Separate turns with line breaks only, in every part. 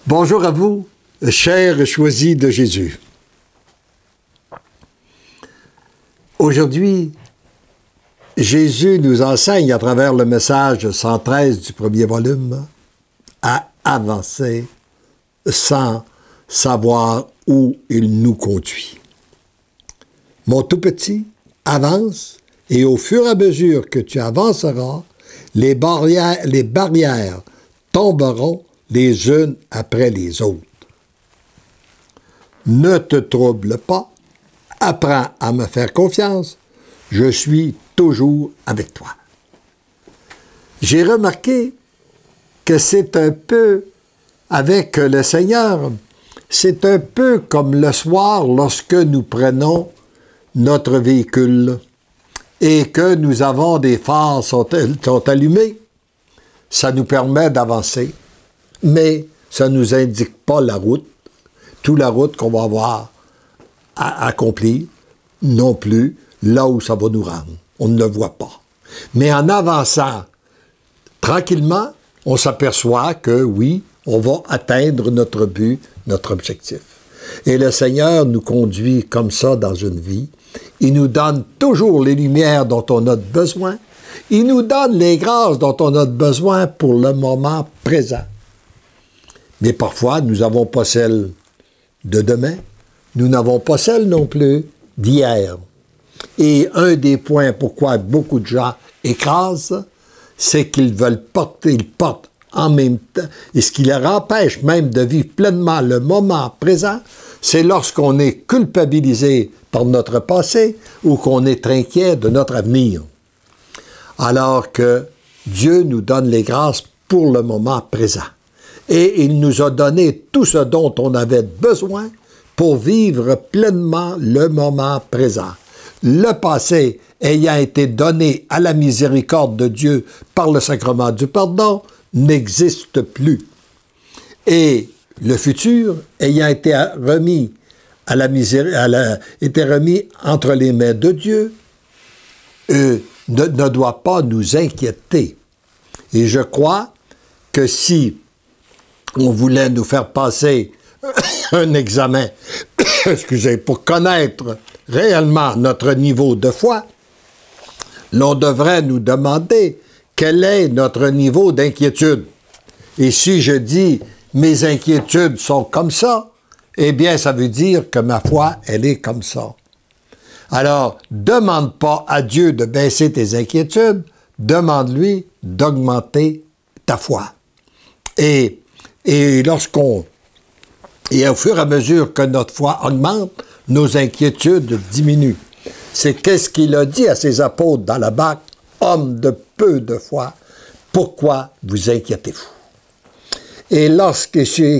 Bonjour à vous, chers choisis de Jésus. Aujourd'hui, Jésus nous enseigne à travers le message 113 du premier volume à avancer sans savoir où il nous conduit. Mon tout petit, avance et au fur et à mesure que tu avanceras, les barrières tomberont les unes après les autres. Ne te trouble pas, apprends à me faire confiance, je suis toujours avec toi. J'ai remarqué que c'est un peu, avec le Seigneur, c'est un peu comme le soir lorsque nous prenons notre véhicule et que nous avons des phares sont allumés. Ça nous permet d'avancer, mais ça ne nous indique pas la route, toute la route qu'on va avoir à accomplir, non plus là où ça va nous rendre. On ne le voit pas. Mais en avançant tranquillement, on s'aperçoit que oui, on va atteindre notre but, notre objectif. Et le Seigneur nous conduit comme ça dans une vie. Il nous donne toujours les lumières dont on a besoin. Il nous donne les grâces dont on a besoin pour le moment présent. Mais parfois, nous n'avons pas celles de demain. Nous n'avons pas celles non plus d'hier. Et un des points pourquoi beaucoup de gens écrasent, c'est qu'ils veulent porter, ils portent en même temps. Et ce qui leur empêche même de vivre pleinement le moment présent, c'est lorsqu'on est culpabilisé par notre passé ou qu'on est inquiet de notre avenir. Alors que Dieu nous donne les grâces pour le moment présent. Et il nous a donné tout ce dont on avait besoin pour vivre pleinement le moment présent. Le passé ayant été donné à la miséricorde de Dieu par le sacrement du pardon n'existe plus. Et le futur ayant été remis à la était remis entre les mains de Dieu, ne doit pas nous inquiéter. Et je crois que si on voulait nous faire passer un examen, excusez, pour connaître réellement notre niveau de foi, l'on devrait nous demander quel est notre niveau d'inquiétude. Et si je dis mes inquiétudes sont comme ça, eh bien, ça veut dire que ma foi, elle est comme ça. Alors, demande pas à Dieu de baisser tes inquiétudes, demande-lui d'augmenter ta foi. Et au fur et à mesure que notre foi augmente, nos inquiétudes diminuent. C'est qu'est-ce qu'il a dit à ses apôtres dans la barque? Hommes de peu de foi, pourquoi vous inquiétez-vous? Et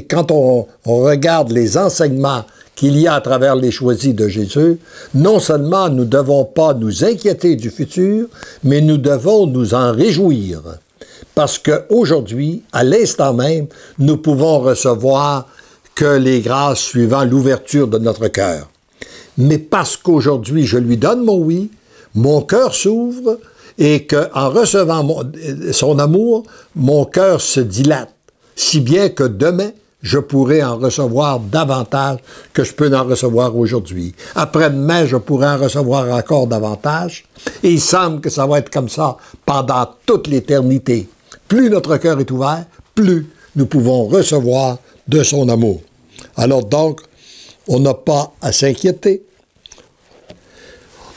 quand on regarde les enseignements qu'il y a à travers les choisis de Jésus, non seulement nous ne devons pas nous inquiéter du futur, mais nous devons nous en réjouir. Parce qu'aujourd'hui, à l'instant même, nous pouvons recevoir que les grâces suivant l'ouverture de notre cœur. Mais parce qu'aujourd'hui, je lui donne mon oui, mon cœur s'ouvre et qu'en recevant son amour, mon cœur se dilate. Si bien que demain, je pourrai en recevoir davantage que je peux en recevoir aujourd'hui. Après-demain, je pourrai en recevoir encore davantage. Et il semble que ça va être comme ça pendant toute l'éternité. Plus notre cœur est ouvert, plus nous pouvons recevoir de son amour. Alors donc, on n'a pas à s'inquiéter.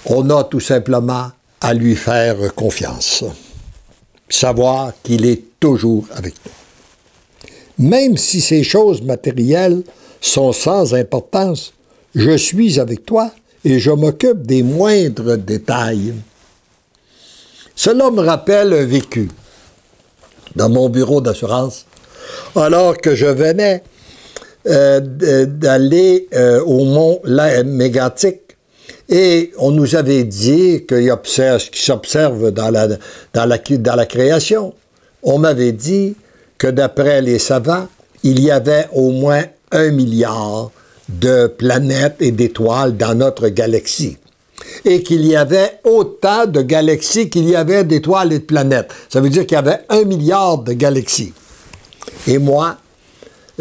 On a tout simplement à lui faire confiance. Savoir qu'il est toujours avec nous. Même si ces choses matérielles sont sans importance, je suis avec toi et je m'occupe des moindres détails. Cela me rappelle un vécu dans mon bureau d'assurance, alors que je venais d'aller au mont Mégantic et on nous avait dit ce qui s'observe dans la création. On m'avait dit que d'après les savants, il y avait au moins 1 milliard de planètes et d'étoiles dans notre galaxie. Et qu'il y avait autant de galaxies qu'il y avait d'étoiles et de planètes. Ça veut dire qu'il y avait 1 milliard de galaxies. Et moi,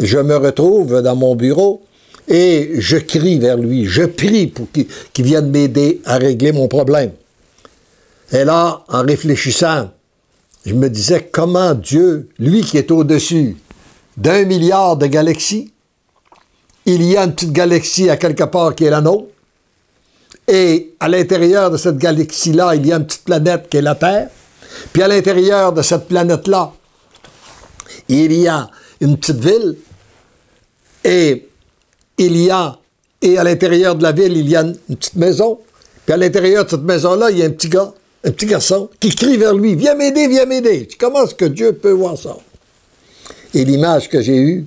je me retrouve dans mon bureau et je crie vers lui, je prie pour qu'il vienne m'aider à régler mon problème. Et là, en réfléchissant, je me disais comment Dieu, lui qui est au-dessus d'1 milliard de galaxies, il y a une petite galaxie à quelque part qui est la nôtre, et à l'intérieur de cette galaxie-là, il y a une petite planète qui est la Terre, puis à l'intérieur de cette planète-là, il y a une petite ville, et à l'intérieur de la ville, il y a une petite maison, puis à l'intérieur de cette maison-là, il y a un petit gars, un petit garçon, qui crie vers lui, « Viens m'aider, viens m'aider! » Comment est-ce que Dieu peut voir ça? Et l'image que j'ai eue,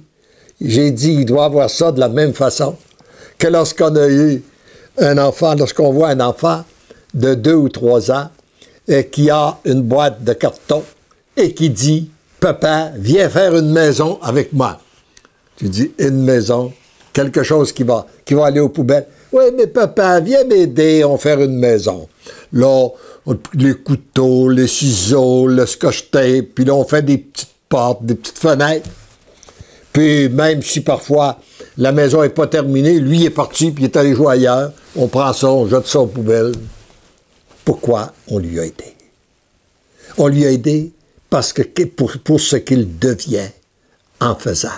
j'ai dit, il doit voir ça de la même façon que lorsqu'on a eu un enfant, lorsqu'on voit un enfant de 2 ou 3 ans qui a une boîte de carton et qui dit, « Papa, viens faire une maison avec moi. » Tu dis, une maison, quelque chose qui va aller aux poubelles. « Oui, mais papa, viens m'aider, on va faire une maison. » Là, les couteaux, les ciseaux, le scotch-tape, puis là, on fait des petites portes, des petites fenêtres. Puis même si parfois la maison n'est pas terminée, lui il est parti, puis il est allé jouer ailleurs, on prend ça, on jette ça aux poubelles. Pourquoi on lui a aidé? On lui a aidé parce que pour ce qu'il devient en faisant.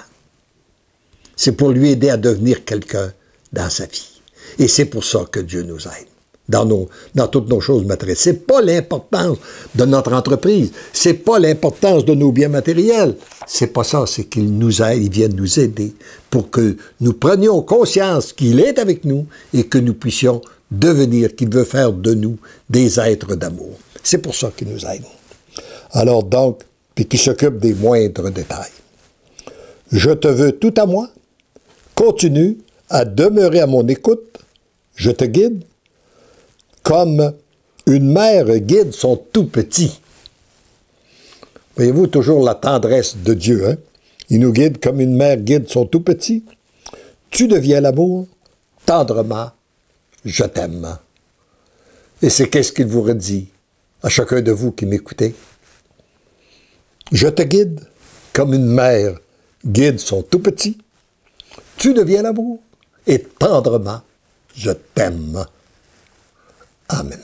C'est pour lui aider à devenir quelqu'un dans sa vie. Et c'est pour ça que Dieu nous aide. Dans toutes nos choses matérielles. C'est pas l'importance de notre entreprise. C'est pas l'importance de nos biens matériels. C'est pas ça, c'est qu'il nous aide, il vient nous aider pour que nous prenions conscience qu'il est avec nous et que nous puissions devenir, qu'il veut faire de nous des êtres d'amour. C'est pour ça qu'il nous aide. Alors donc, puis qui s'occupe des moindres détails. Je te veux tout à moi. Continue à demeurer à mon écoute. Je te guide. Comme une mère guide son tout petit. Voyez-vous toujours la tendresse de Dieu, hein? Il nous guide comme une mère guide son tout petit. Tu deviens l'amour, tendrement, je t'aime. Et c'est qu'est-ce qu'il vous redit à chacun de vous qui m'écoutez. Je te guide comme une mère guide son tout petit. Tu deviens l'amour et tendrement, je t'aime. Amen.